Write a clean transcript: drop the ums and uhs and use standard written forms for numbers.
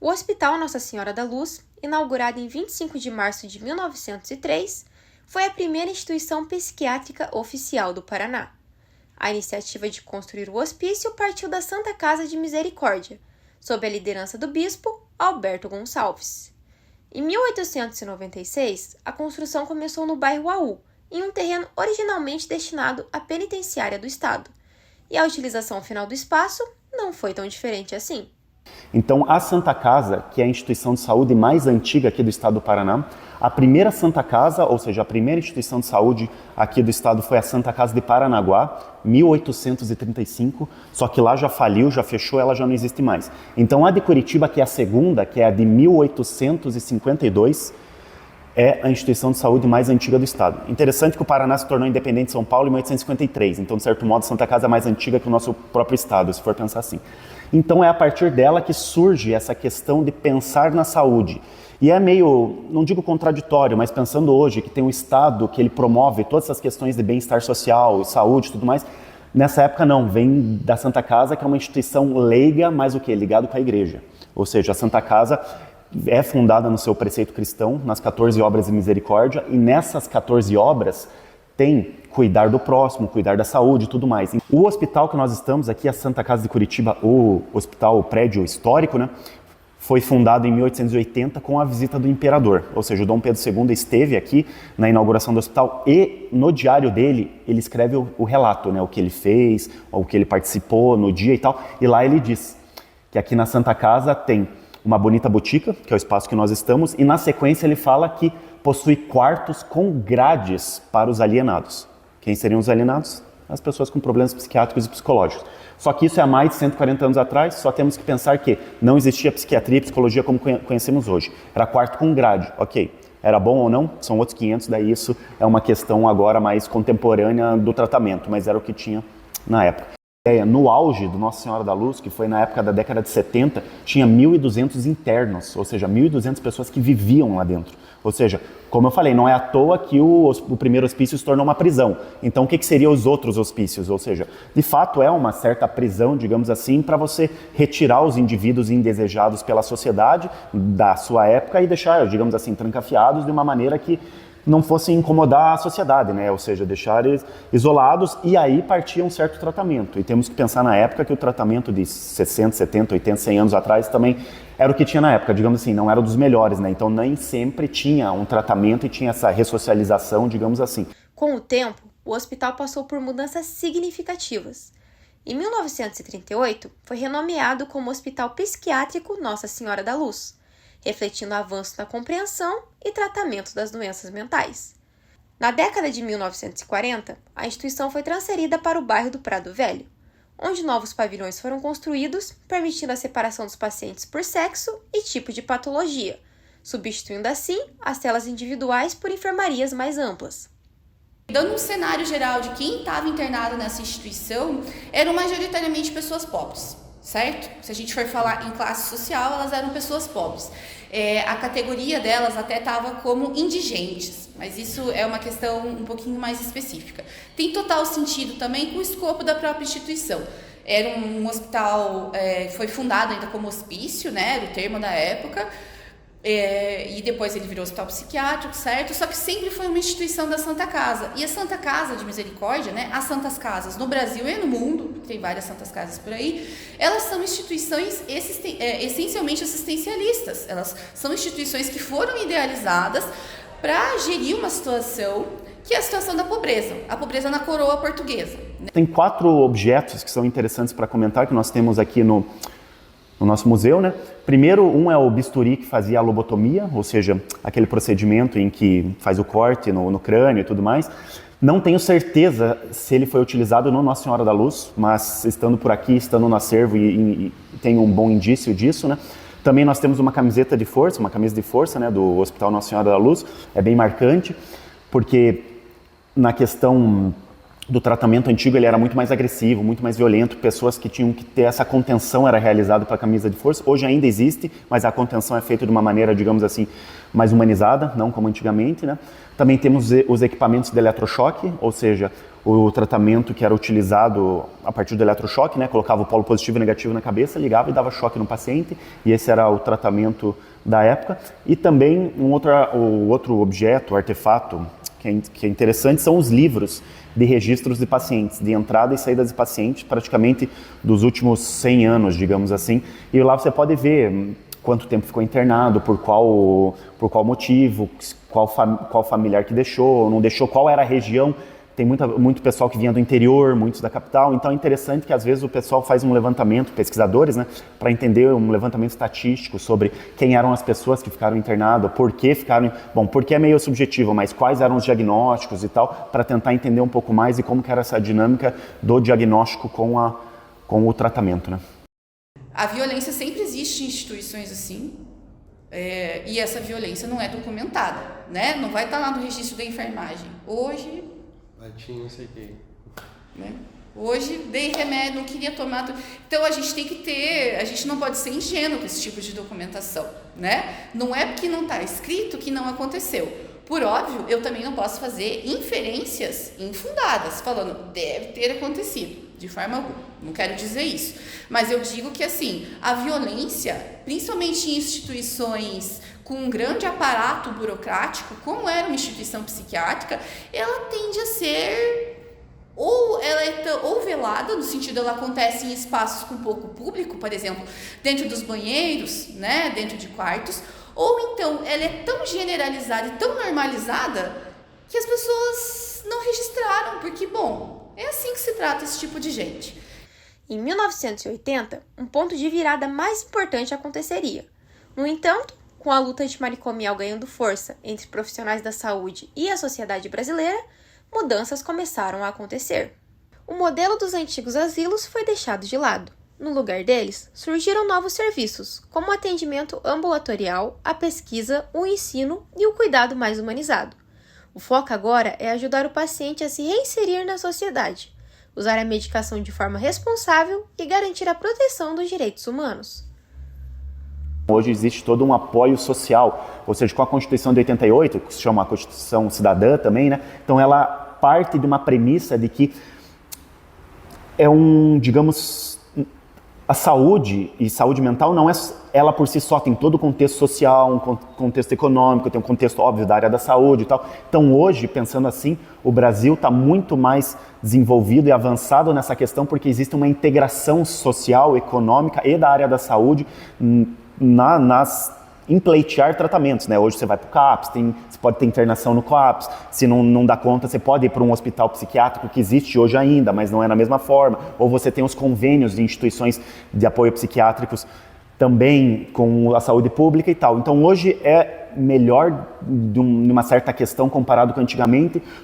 O Hospital Nossa Senhora da Luz, inaugurado em 25 de março de 1903, foi a primeira instituição psiquiátrica oficial do Paraná. A iniciativa de construir o hospício partiu da Santa Casa de Misericórdia, sob a liderança do bispo Alberto Gonçalves. Em 1896, a construção começou no bairro Aú, em um terreno originalmente destinado à penitenciária do Estado. E a utilização final do espaço não foi tão diferente assim. Então, a Santa Casa, que é a instituição de saúde mais antiga aqui do estado do Paraná, a primeira Santa Casa, ou seja, a primeira instituição de saúde aqui do estado foi a Santa Casa de Paranaguá, 1835, só que lá já faliu, já fechou, ela já não existe mais. Então, a de Curitiba, que é a segunda, que é a de 1852, é a instituição de saúde mais antiga do estado. Interessante que o Paraná se tornou independente de São Paulo em 1853, então, de certo modo, a Santa Casa é mais antiga que o nosso próprio estado, se for pensar assim. Então, é a partir dela que surge essa questão de pensar na saúde. E é meio, não digo contraditório, mas pensando hoje que tem um estado que ele promove todas essas questões de bem-estar social, saúde e tudo mais, nessa época não, vem da Santa Casa, que é uma instituição leiga, mas o quê? Ligado com a igreja. Ou seja, a Santa Casa é fundada no seu preceito cristão, nas 14 obras de misericórdia, e nessas 14 obras tem cuidar do próximo, cuidar da saúde e tudo mais. O hospital que nós estamos aqui, a Santa Casa de Curitiba, o hospital, o prédio histórico, né, foi fundado em 1880 com a visita do imperador, ou seja, o Dom Pedro II esteve aqui na inauguração do hospital e no diário dele ele escreve o relato, né, o que ele fez, o que ele participou no dia e tal, e lá ele diz que aqui na Santa Casa tem uma bonita botica, que é o espaço que nós estamos, e na sequência ele fala que possui quartos com grades para os alienados. Quem seriam os alienados? As pessoas com problemas psiquiátricos e psicológicos. Só que isso é há mais de 140 anos atrás, só temos que pensar que não existia psiquiatria e psicologia como conhecemos hoje. Era quarto com grade, ok. Era bom ou não? São outros 500, daí isso é uma questão agora mais contemporânea do tratamento, mas era o que tinha na época. No auge do Nossa Senhora da Luz, que foi na época da década de 70, tinha 1.200 internos, ou seja, 1.200 pessoas que viviam lá dentro. Ou seja, como eu falei, não é à toa que o primeiro hospício se tornou uma prisão. Então, o que seriam os outros hospícios? Ou seja, de fato é uma certa prisão, digamos assim, para você retirar os indivíduos indesejados pela sociedade da sua época e deixar, digamos assim, trancafiados de uma maneira que não fosse incomodar a sociedade, né? Ou seja, deixar eles isolados, e aí partia um certo tratamento. E temos que pensar na época que o tratamento de 60, 70, 80, 100 anos atrás também era o que tinha na época, digamos assim, não era dos melhores, né? Então nem sempre tinha um tratamento e tinha essa ressocialização, digamos assim. Com o tempo, o hospital passou por mudanças significativas. Em 1938, foi renomeado como Hospital Psiquiátrico Nossa Senhora da Luz, refletindo o avanço na compreensão e tratamento das doenças mentais. Na década de 1940, a instituição foi transferida para o bairro do Prado Velho, onde novos pavilhões foram construídos, permitindo a separação dos pacientes por sexo e tipo de patologia, substituindo assim as celas individuais por enfermarias mais amplas. Dando um cenário geral de quem estava internado nessa instituição, eram majoritariamente pessoas pobres. Certo? Se a gente for falar em classe social, elas eram pessoas pobres. A categoria delas até estava como indigentes, mas isso é uma questão um pouquinho mais específica. Tem total sentido também com o escopo da própria instituição. Era um hospital, foi fundado ainda como hospício, né? Era o termo da época. E depois ele virou hospital psiquiátrico, certo? Só que sempre foi uma instituição da Santa Casa. E a Santa Casa de Misericórdia, né? As Santas Casas no Brasil e no mundo, tem várias Santas Casas por aí, elas são instituições essencialmente assistencialistas. Elas são instituições que foram idealizadas para gerir uma situação que é a situação da pobreza, a pobreza na coroa portuguesa. Tem 4 objetos que são interessantes para comentar, que nós temos aqui no nosso museu, né? Primeiro, um é o bisturi que fazia a lobotomia, ou seja, aquele procedimento em que faz o corte no crânio e tudo mais. Não tenho certeza se ele foi utilizado no Nossa Senhora da Luz, mas estando por aqui, estando no acervo e tem um bom indício disso, né? Também nós temos uma camiseta de força, uma camisa de força, né, do Hospital Nossa Senhora da Luz, é bem marcante, porque na questão do tratamento antigo ele era muito mais agressivo, muito mais violento, pessoas que tinham que ter essa contenção era realizada pela camisa de força. Hoje ainda existe, mas a contenção é feita de uma maneira, digamos assim, mais humanizada, não como antigamente, né? Também temos os equipamentos de eletrochoque, ou seja, o tratamento que era utilizado a partir do eletrochoque, né? Colocava o polo positivo e negativo na cabeça, ligava e dava choque no paciente, e esse era o tratamento da época. E também o outro objeto, artefato, que é interessante, são os livros de registros de pacientes, de entrada e saída de pacientes, praticamente dos últimos 100 anos, digamos assim. E lá você pode ver quanto tempo ficou internado, por qual motivo, qual familiar que deixou, não deixou, qual era a região. Tem muito pessoal que vinha do interior, muitos da capital, então é interessante que às vezes o pessoal faz um levantamento, pesquisadores, né, para entender um levantamento estatístico sobre quem eram as pessoas que ficaram internadas, por que ficaram, porque é meio subjetivo, mas quais eram os diagnósticos e tal, para tentar entender um pouco mais e como que era essa dinâmica do diagnóstico com o tratamento, né. A violência sempre existe em instituições assim, e essa violência não é documentada, né? Não vai estar lá no registro da enfermagem. Hoje... não sei o que. Né? Hoje dei remédio, não queria tomar. Então a gente não pode ser ingênuo com esse tipo de documentação, né? Não é porque não está escrito que não aconteceu. Por óbvio, eu também não posso fazer inferências infundadas, falando deve ter acontecido, de forma alguma. Não quero dizer isso. Mas eu digo que, assim, a violência, principalmente em instituições com um grande aparato burocrático, como era uma instituição psiquiátrica, ela tende a ser, ou ela é ou velada, no sentido ela acontece em espaços com pouco público, por exemplo, dentro dos banheiros, né, dentro de quartos, ou então ela é tão generalizada e tão normalizada que as pessoas não registraram, porque, bom, é assim que se trata esse tipo de gente. Em 1980, um ponto de virada mais importante aconteceria. No entanto, com a luta antimanicomial ganhando força entre profissionais da saúde e a sociedade brasileira, mudanças começaram a acontecer. O modelo dos antigos asilos foi deixado de lado. No lugar deles, surgiram novos serviços, como o atendimento ambulatorial, a pesquisa, o ensino e o cuidado mais humanizado. O foco agora é ajudar o paciente a se reinserir na sociedade, usar a medicação de forma responsável e garantir a proteção dos direitos humanos. Hoje existe todo um apoio social, ou seja, com a Constituição de 88, que se chama a Constituição Cidadã também, né? Então ela parte de uma premissa de que a saúde e saúde mental não é ela por si só, tem todo o contexto social, um contexto econômico, tem um contexto óbvio da área da saúde e tal. Então hoje, pensando assim, o Brasil está muito mais desenvolvido e avançado nessa questão porque existe uma integração social, econômica e da área da saúde em pleitear tratamentos, né? Hoje você vai para o CAPS, você pode ter internação no CAPS, se não dá conta, você pode ir para um hospital psiquiátrico que existe hoje ainda, mas não é na mesma forma, ou você tem os convênios de instituições de apoio psiquiátricos também com a saúde pública e tal. Então hoje é melhor numa certa questão comparado com antigamente,